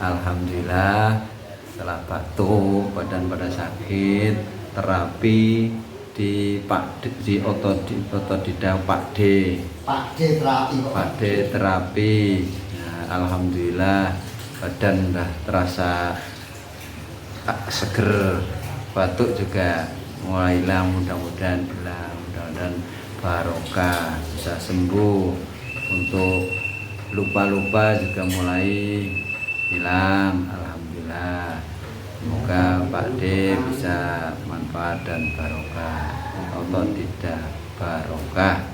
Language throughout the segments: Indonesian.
Alhamdulillah setelah batuk, badan pada sakit, terapi di otodidak Pak D. Pak D terapi. Pak D terapi. Nah, alhamdulillah badan udah terasa seger, batuk juga mulai hilang, mudah-mudahan hilang, mudah-mudahan barokah bisa sembuh. Untuk lupa-lupa juga mulai hilang, alhamdulillah. Semoga Pak D bisa manfaat dan barokah, otodidak barokah.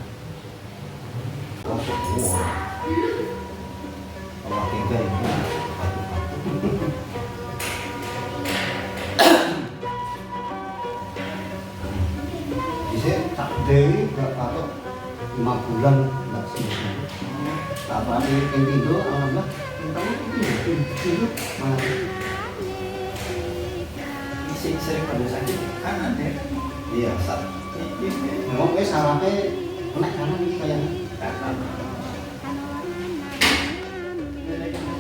Bisa tak dewi gak patok 5 bulan nggak sembuh. Tapi itu alhamdulillah itu malah sering pada sakit kanan ya. iya saat memang kayak sarafnya naik kanan nih kayaknya Kanan.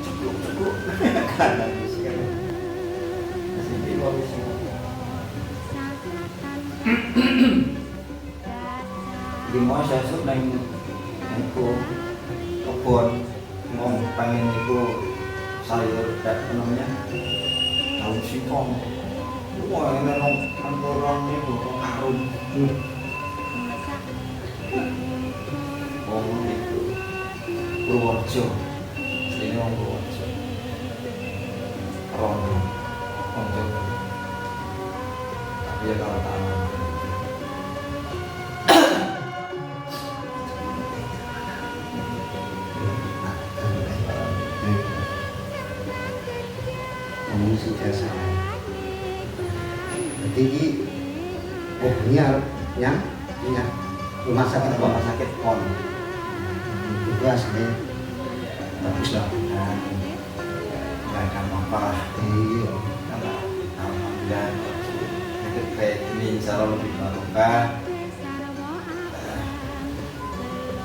Cekluk kanan sih kan. Masih di luar sih. Di mau saya sudah nang itu kebun mau pengen itu sayur apa namanya daun singkong. Wah ini orang itu harum. Oh itu Purworejo, ini orang Purworejo. Rondo, tapi ya kalau tanam. ngomong sih jasa jadi oh ini rumah sakit pon juga sih bagus lah Nggak ada apa-apa. iya Alhamdulillah. Itu kayak ini insya Allah lebih barokah.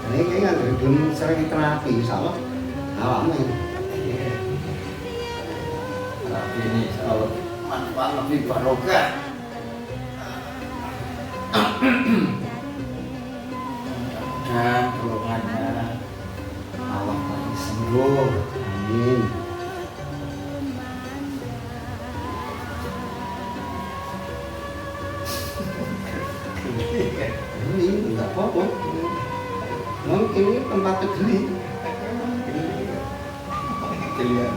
ini kayaknya belum sering terapi insya Allah awalnya Tapi ini insya Allah manfaat lebih barokah. Mudah-mudahan golongannya Allah kasih sembuh. amin ini enggak apa-apa mungkin ini tempatnya geli Kalian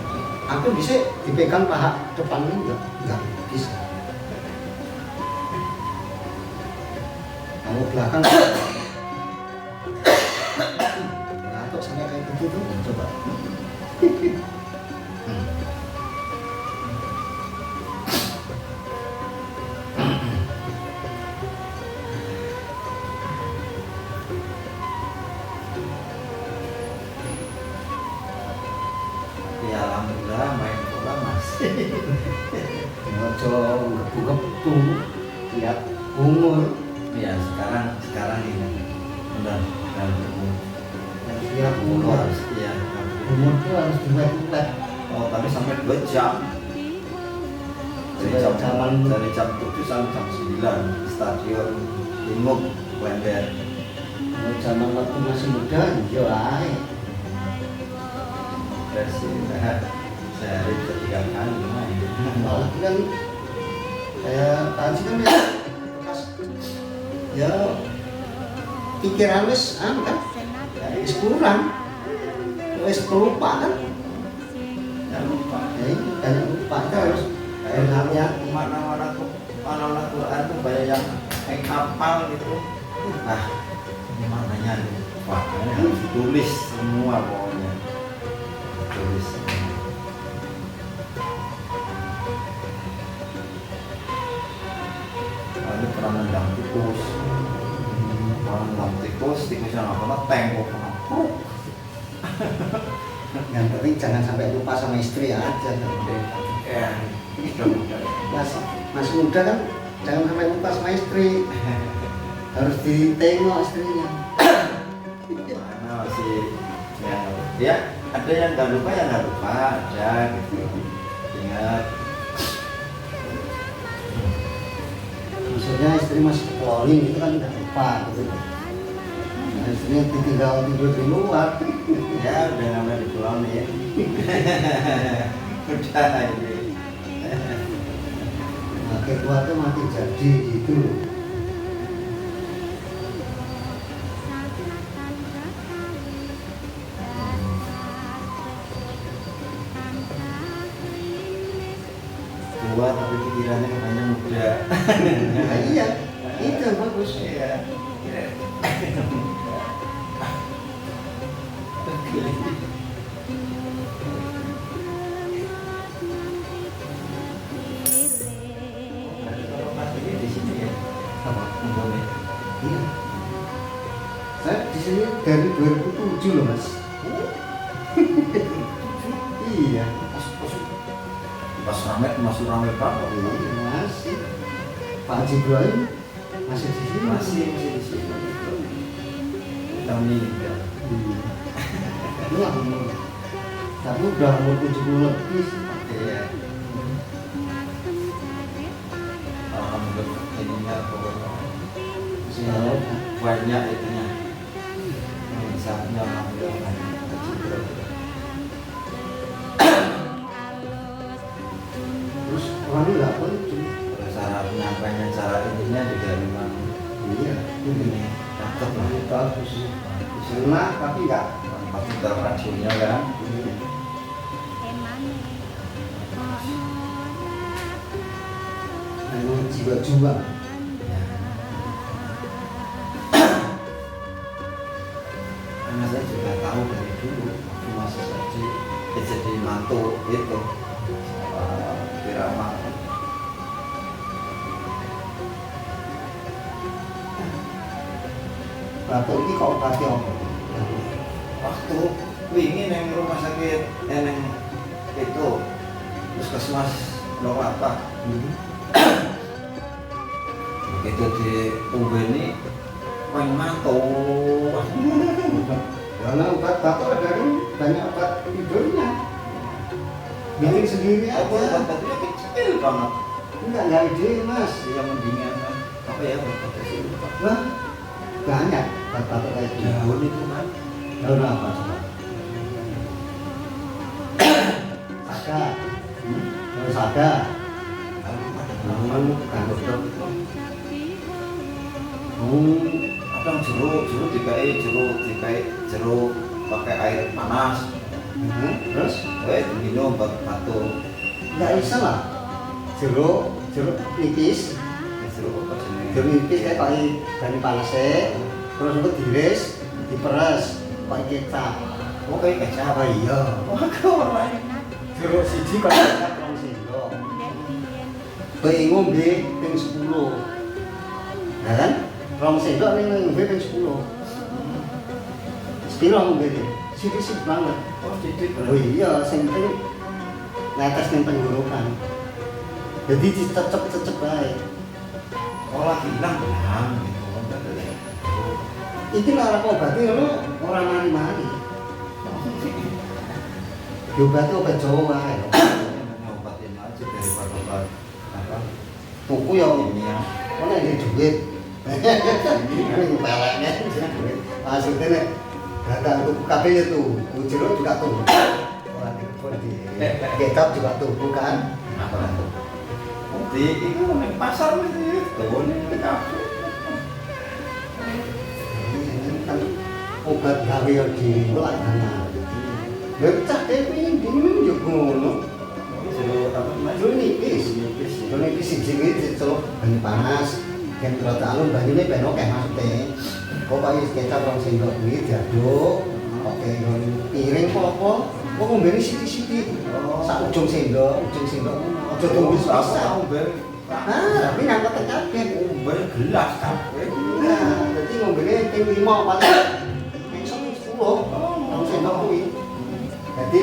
aku bisa dipegang paha depannya enggak bisa kalau belakang atau sampai kayak gitu tuh coba ya alhamdulillah main bola masih. ngojo ngebu-ngebu lihat umur Ya sekarang ini udah berumur. lihat umur Harus ya. umur tuh harus dibuat-buat Oh tapi sampai 2 jam. Dari jam 7 sampai jam 9 di stadion Limuk Klender. kalau zaman waktu masih muda iya ae Versi sehari 3 kali main. malah kan kayak tadi kan ya pas ya pikiran wis kan ya wis kurang wis pelupa kan Jangan lupa. ya itu banyak lupa kita harus kayak namanya Mana Quran tuh banyak yang hafal gitu. Nah, ini maknanya nih. Wah, ini harus ditulis semua pokoknya. Tulis semua. Nah, ini pernah nendang tikus. Pernah nendang tikusnya nggak pernah tengok pernah. yang penting jangan sampai lupa sama istri aja Ya, mudah-mudahan. mas muda kan jangan sampai lupa sama istri harus ditengok istrinya Mana masih ya ada yang nggak lupa ya nggak lupa aja gitu. Ingat. Maksudnya istri masih calling itu kan nggak lupa gitu. Nah, istrinya ditinggal tidur di luar. Ya udah namanya dipulangin. Udah ini. Nah, ketua tuh mati jadi gitu. Tua tapi pikirannya katanya muda. Nah, iya, itu yang bagus. Iya. Kalau Mas ini di sini ya, Apa? umumnya. Iya. Saya di sini dari 2007 loh mas. Iya. Pas rame masih rame banget. Iya masih. Pak Haji Ibrahim masih di sini. Masih di sini. Kita meninggal. Iya. Iya. Tapi udah umur 70 lebih. Iya. Alhamdulillah ininya pokoknya Iya. banyak itunya. Misalnya alhamdulillah banyak. Terus orangnya nggak penting. Cara penyampaiannya, cara ininya juga memang Iya. ini cakep lah. Bagus. Enak tapi nggak. Pasti terradionya kan. Iya. Emang jiwa juang. Karena saya juga tahu dari dulu waktu masih jadi mantu itu Birama. Bapak ini kok obatnya apa? Waktu wingi neng rumah sakit neng itu puskesmas Lorapak begitu di Umbeni main mantu. Karena obat batuk ada banyak obat tidurnya. Bikin sendiri Aku aja. obatnya kecil banget. Enggak ide mas. Yang mendingan apa ya obat kecil. Wah, banyak obat batuk kayak gitu. Daun itu kan. Daun apa coba? Saga. Daun saga. Daun kan godok itu. Kadang jeruk dikai jeruk pakai air panas. Terus? Minum buat batuk. Enggak bisa lah. Jeruk nipis. Jeruk apa jenis? Jeruk nipis kayak pakai dari panasnya. Terus itu diiris, diperes, pakai kecap. Oh kayak kecap. Apa iya? Wah keren. Jeruk siji kalau kecap rong sendok. Bayi ngombe ping 10. Ya kan? Rong sendok ning ngombe ping 10. Sepiro ngombe iki? Sithik-sithik banget. Oh titik. Oh iya, sing penting ngatas ning tenggorokan. Jadi dicecep-cecep bae. Oh lagi hilang gitu. Iki lara obate ngono ora mari-mari. Diobati obat Jawa wae. Nyobatin aja daripada obat apa? Tuku ya Ini ya. ono nek duit. Ini peleknya duit. Maksudnya nek datang tuku kabeh ya tuh, jeruk juga tuh. Ora di kecap juga tuh, bukan? Apa itu? Di itu neng pasar mesti tuh nih kafe. Kan obat gawe yo diulak ana. Becak dewe diminum yo ngono. Jeruk apa namanya? Jeruk nipis. Jeruk nipis siji iki diceluk banyu panas. Yen terus alun banyune ben akeh maksude. Kok pakai kecap rong sendok kuwi diaduk. Oke, nggon piring apa? Kok ngombene sithik-sithik. Sak ujung sendok. Aja tunggu sisa. Tapi nyangkut kabeh. Umber gelas kabeh. Nah, dadi ngombene ping 5 paling ping 10. Rong sendok kuwi. Jadi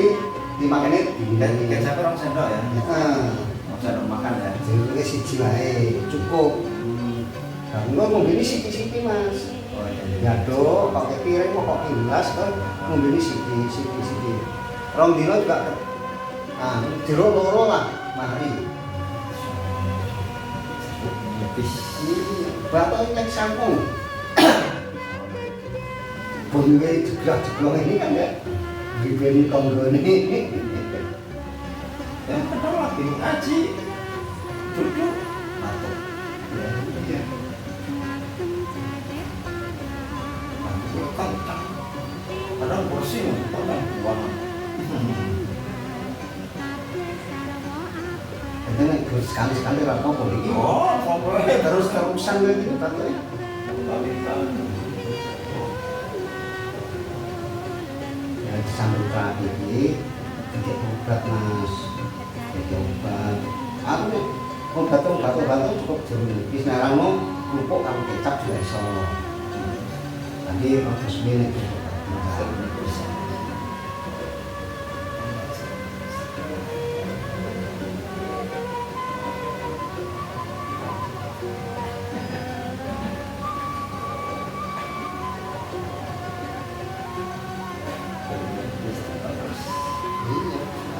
dimakane Dan kecap orang sendok ya. Heeh. Orang sendok makan ya. Jeruknya siji wae, cukup. Nah, ngono ngombene sithik-sithik Mas. Oh iya. Jaduk pakai piring kok gelas kan ngombene sithik. Rong dino juga jeruk loro lah mari. Nipis. Bapak yang sangkung. Bunga jeglok ini kan ya diberi tonggone. Ya kadang lagi ngaji duduk atau iya kentang kadang kursi kadang buang Itu sekali-sekali apa boleh gitu. oh sampai Terus-terusan gitu katanya. Ya sambil terakhir ini titik obat mas, titik obat. Aku nih obat cukup jeruk nipis. Nah kamu kerupuk kalau kecap juga iso. Tadi waktu sembilan itu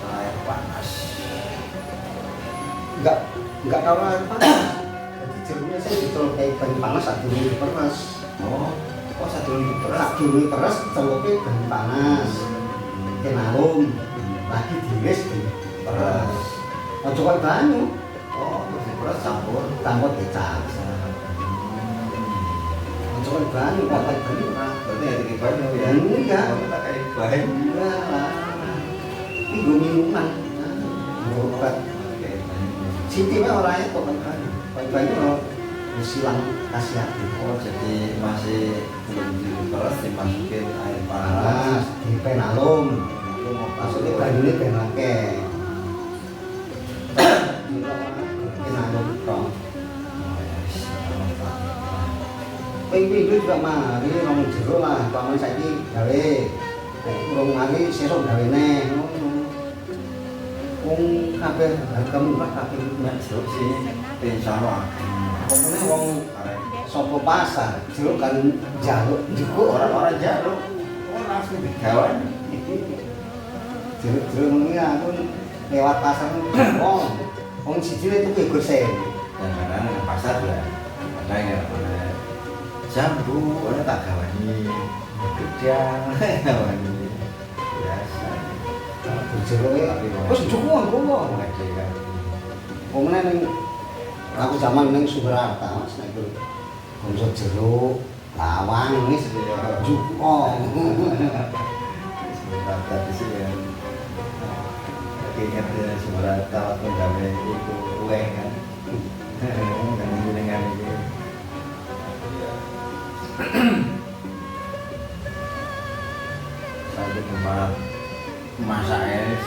air panas enggak tahu air panas. Jadi jeruknya saya diceluk kayak banyu panas satu dulu diperas. oh satu lagi berat Sak dulu diperas celuknya banyu panas. Kenalum lagi diiris diperas. Ojo kok banyu, oh terus berat campur tambah kecap. Ojo kok banyu, kok banyu ora. berarti ada kayak banyak ya Enggak. kita kayak banyak Enggak lah. Ini gue minuman. Obat. kayak banyak Siti mah orangnya kok banyu. Banyu loh silang kasih hati. oh jadi masih belum diperas dimasukin air panas Panas di penalum. lu mau Maksudnya masuk banyu ini penake. Penalum dong. Ping-ping juga mari ngomong jeruk lah. Pamane saiki gawe. Urung mari sesuk gawene ngono. Wong kabeh harga murah kabeh Nek jeruk sih pensama. Pokoknya wong sopo pasar, jeruk kan jaluk juga Orang-orang jaluk, oh langsung digawan. jeruk ini aku lewat pasar wong siji itu gue gosen. Kadang-kadang ke pasar ya, kadang ya ada jambu, ada tak gawani, gedang, gawani biasa. Jeruknya wis cukup kok. Gede kan. Pokoknya ning aku zaman ning Sumberarta Mas nek iku konsol jeruk, lawang wis cukup. Sebentar tadi sih ya. Ingat ya Subrata waktu gawe itu kue kan. Kan ini dengan ini. Satu tempat masak es,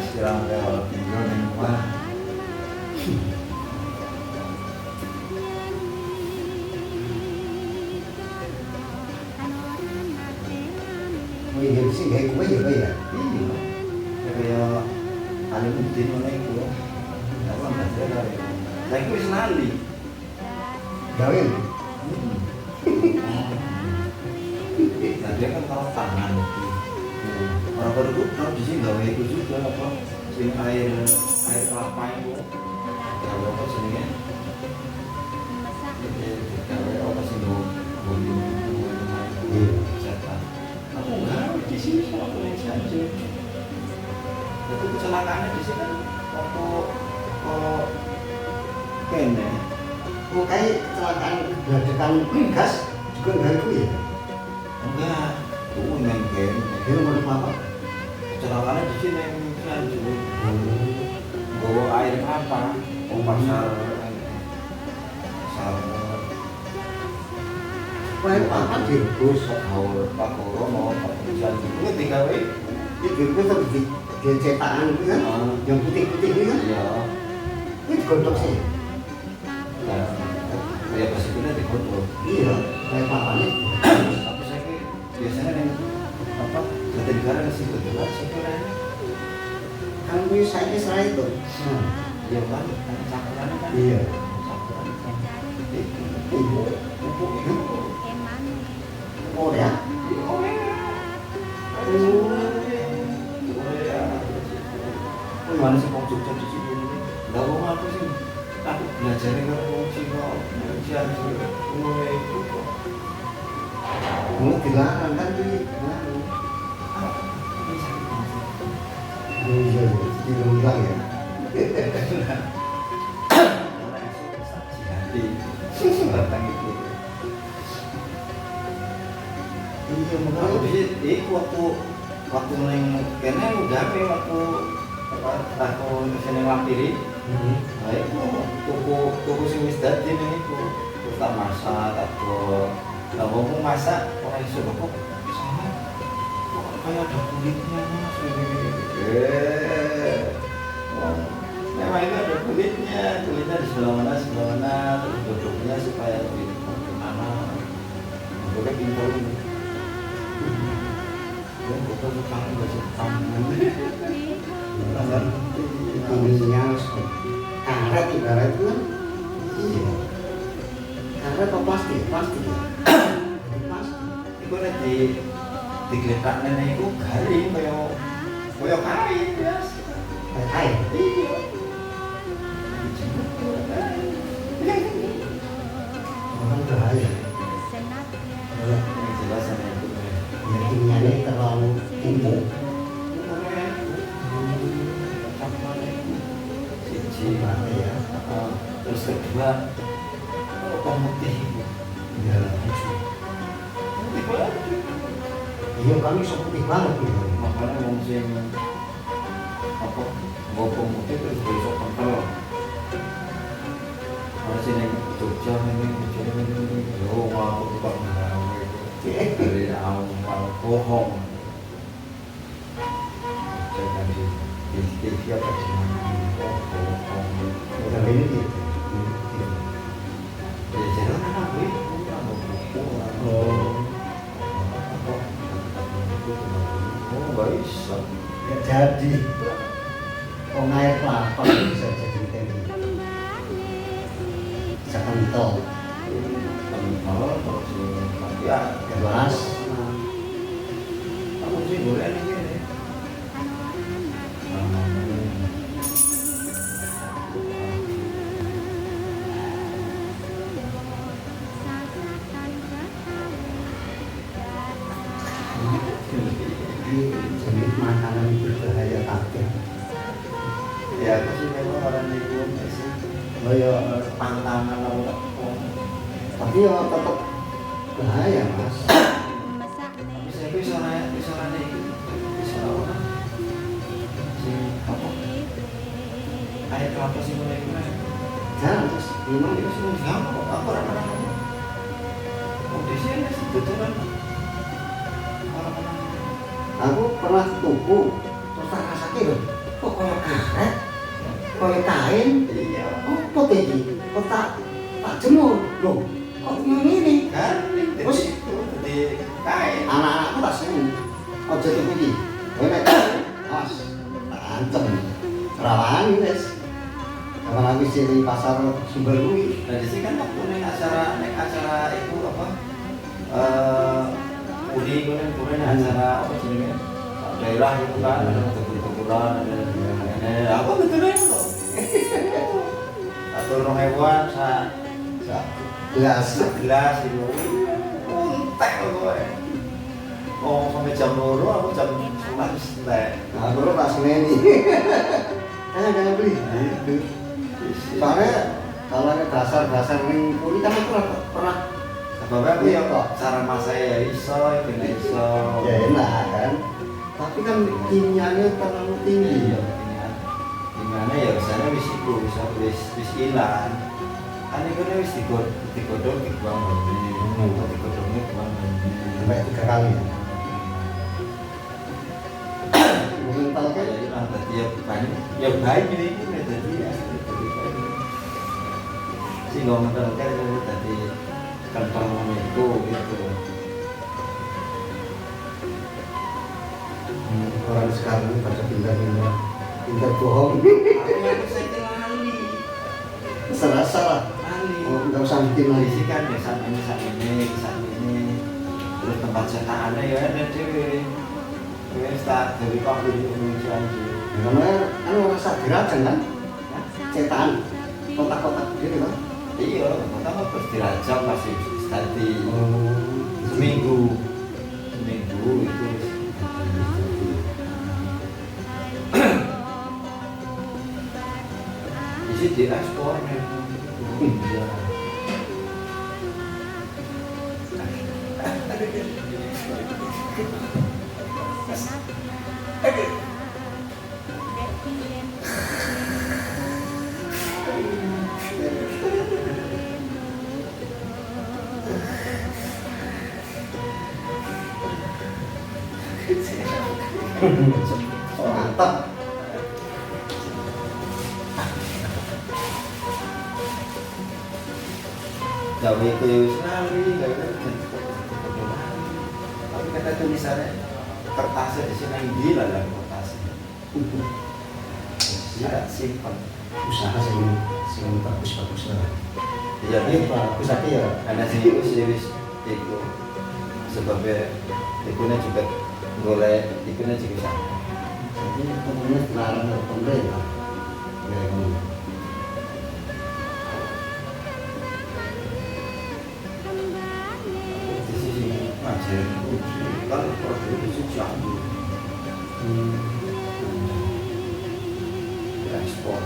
siram kalau tinggal di rumah. Wih, jadi sih kayak gue ya, Iya, kayak Alimuddin mana itu? Apa nggak ada? Saya itu senali. gawin. Nah dia kan kalau tangan itu. Orang baru itu kalau di sini gawe itu juga apa? Sing air kelapa itu. Gawe apa sini kan? Gawe apa sih do? Iya. Setan. Aku gawe di sini sama boleh saja. Itu kecelakaannya di sini kan waktu kene. Kok kayak kecelakaan geladekan gas juga enggak itu ya? Enggak, tuh neng kene. Dia mau apa? Kecelakaannya di sini kan juga. Bawa air apa? Oh pasar. Wah, itu apa direbus? Haul Pak Goro mau Pak Kulisan itu tinggal Itu direbus terus di cetakan itu kan? Yang putih-putih itu kan? iya. Ini digodok sih. Ya pasti kita digodok. Iya, kayak papanya. Tapi saya biasanya yang apa? Jati negara kasih kedua sih kan. Kan bisa ini setelah itu. Iya kan, campuran kan. Iya. Campuran kan. Ibu. Pupuk itu Korea. Mana sih mau Jogja di sini? Gak mau aku sih. Aku belajar dengan orang Cina, ujian sih. Mulai itu kok. Mau dilarang kan di iya, diundang ya. Datang itu. Iya, Aku makanya bisa waktu neng kene udah waktu aku kesini lampiri. Nah itu tuku sing wis dadi ning iku. Terus tak masak, tak buat. Lah wong masak ora iso kok sama. Kok kayak ada kulitnya Mas. Memang itu ada kulitnya di sebelah mana, terus duduknya supaya lebih gimana. Duduknya pintar ini. Ya, betul tukang bahasa Jepang. ininya karet ibarat itu kan. Iya. Karet apa plastik? Plastik ya. Plastik. Iku nek digletak nene iku garing kaya kain biasa. Kayak kain. Iya. Orang bahaya. Yang jelas ana itu. Ya kimianya terlalu tinggi. Siji Ya. terus kedua pemutih Ya. putih banget. Iya kami sok putih banget gitu. Makanya wong sing apa nggo pemutih terus besok kental. Ana sing ning Jogja ini yo aku tukang gawe dari awal bohong. Jangan di TV apa di mana bohong. Tapi ini gitu. Ya jangan apa gue. Oh. Oh, baik. Ya jadi. Kong air kelapa bisa jadi tempe. Bisa kental. Kalau terus ya Bebas. aku sih boleh ini. Ini jenis makanan berbahaya tapi. Ya aku sih memang orang itu sih. Oh ya, Pantangan aku tak. tapi ya tetap bahaya mas. Bisa orang itu bisa orang. Si apa? Air kelapa sih mulai mulai. Jangan terus minum Itu sih nggak kok aku orang-orang. Oh di sini sih betulan. Orang-orang. aku pernah tuku terus tak rasake lho kok koyo karet koyo kain Iya. apa iki kok tak jemur lho kok ngene Garing. Terus? Di kain. anak-anakku tak seneng aja tuku iki kowe nek awas tak ancem rawan wis kapan aku sih di pasar Sumber kuwi Nah di sini kan waktu neng acara itu apa? Kuning acara apa jenisnya? Daerah itu kan ada tukuran ada apa betulnya itu? Atau orang hewan gelas gelas itu untek gue. Oh sampai jam 2 aku jam 11 entek. nah bro tak seneni jangan beli gitu soalnya kalau ada dasar-dasar ning kuwi kan aku pernah Bapak aku ya kok cara masak ya iso, ini iso. ya enak kan tapi kan kimianya terlalu tinggi Iya, gimana ya misalnya wis iku wis ilang. Kan iku wis digodhog dibuang banyu. Digodhognya buang banyu. sampai 3 kali mungkin kalau Kayak kayak ilang tadi ya banyu. Ya baik ini tadi ya. Si ngomong kan tadi kental itu gitu. orang sekarang ini pada pintar bohong Aku saya lali. serasa lah Lali. oh nggak usah bikin lagi Isi kan ya saat ini. Terus tempat cetakannya ya ada dhewe. Wis tak dari pabrik Indonesia aja. Namanya anu rasa dirajang kan? Cetakan kotak-kotak gitu kan? Iya, pertama terus dirajang masih tadi Oh, seminggu itu isi diekspor memang. Iya. Oh, mantap. Gawe itu sekali, gawe tapi kata tulisannya kertasnya di sini yang gila lah kertasnya. Tidak simpan. Usaha sing bagus-bagus lah. Iya, Ini bagus tapi ya. karena sih itu sebabnya ikunya juga boleh ikunya juga sama. Jadi kemudian dilarang oleh pemerintah. Ya, kamu. Di sisi macam kalau produksi jambu ekspor.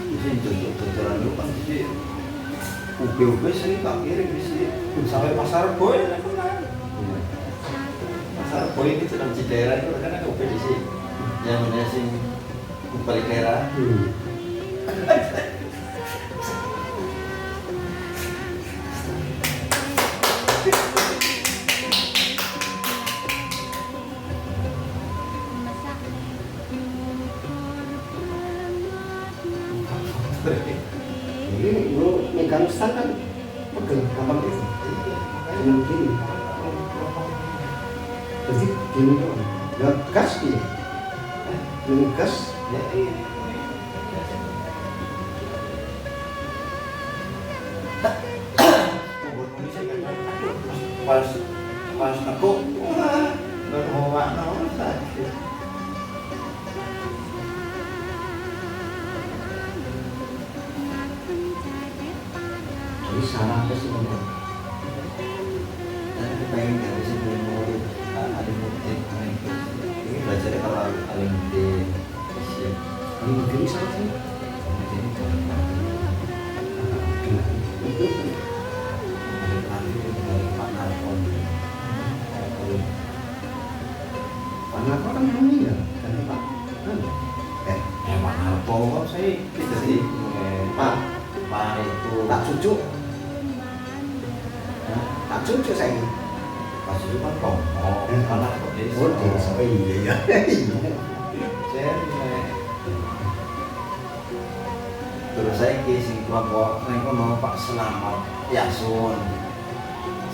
Di sini tuturan lu kan di sini UB sering tak kirim di sini sampai pasar boy kan pernah. Pasar boy itu dalam Cidera itu kan ada UB di sini. Yang mana sing Upali Kera. Jadi lu megang stand kan pegel gampang itu. Dengan gini. Jadi gini doang. Nggak gas dia. Dengan gas. Ya iya. Pas aku wah nggak mau makna sakit. Jadi salah apa sih kamu? Tapi pengen dari sini murid ada murid ini belajarnya kalau alim di siap Ini begini salah sih. ini Karena apa kan meninggal kan Pak? Pak Harto kok saya kita sih Pak itu tak cucu. Tak cucu saya. pas itu kan tombol anak kok desa. Oh, desa. Oh, iya ya. Saya terus saya ke sing kelompok neng kono Pak Selamat Yasun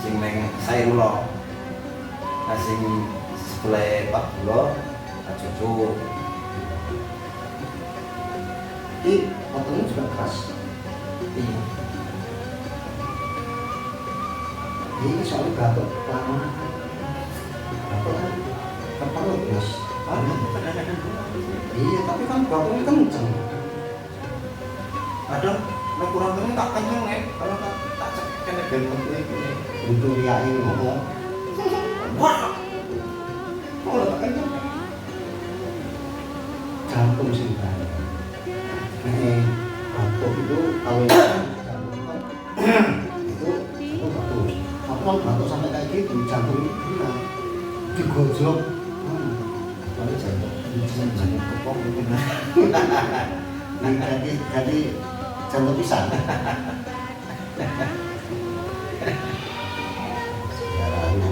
sing neng Sairullah nah sing sebelah Pak Bulo Pak Cucu Ini fotonya juga keras. iya Ini soalnya batuk lama. Batuk kan kepala bos. Iya, tapi kan batuknya kenceng. kadang nek kurang kenceng tak kenceng nek kalau tak cek kene ben ini Untuk lihat ini ngomong. wah kalau tak kenceng Jantung sih kan. Batuk itu kalau jantung kan itu bagus. Aku kalau batuk sampai kayak gitu jantung itu gila. Digojlok. kalau jantung kepong itu Jadi jantung pisang. Sejarahnya.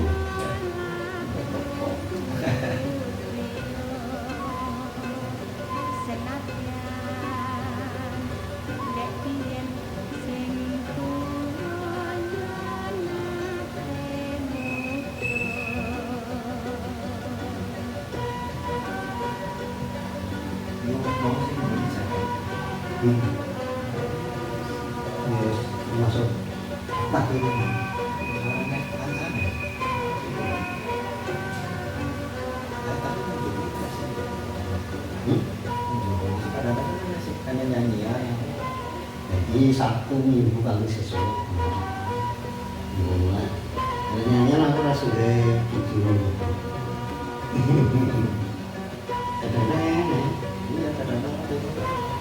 Yes, masuk. Nah, ini. Kadang-kadang kan masih kena nyanyian. Jadi Sabtu Minggu kali sesuk. Mulai. Nyanyian aku rasa sudah tujuh. Kadang-kadang, iya kadang-kadang.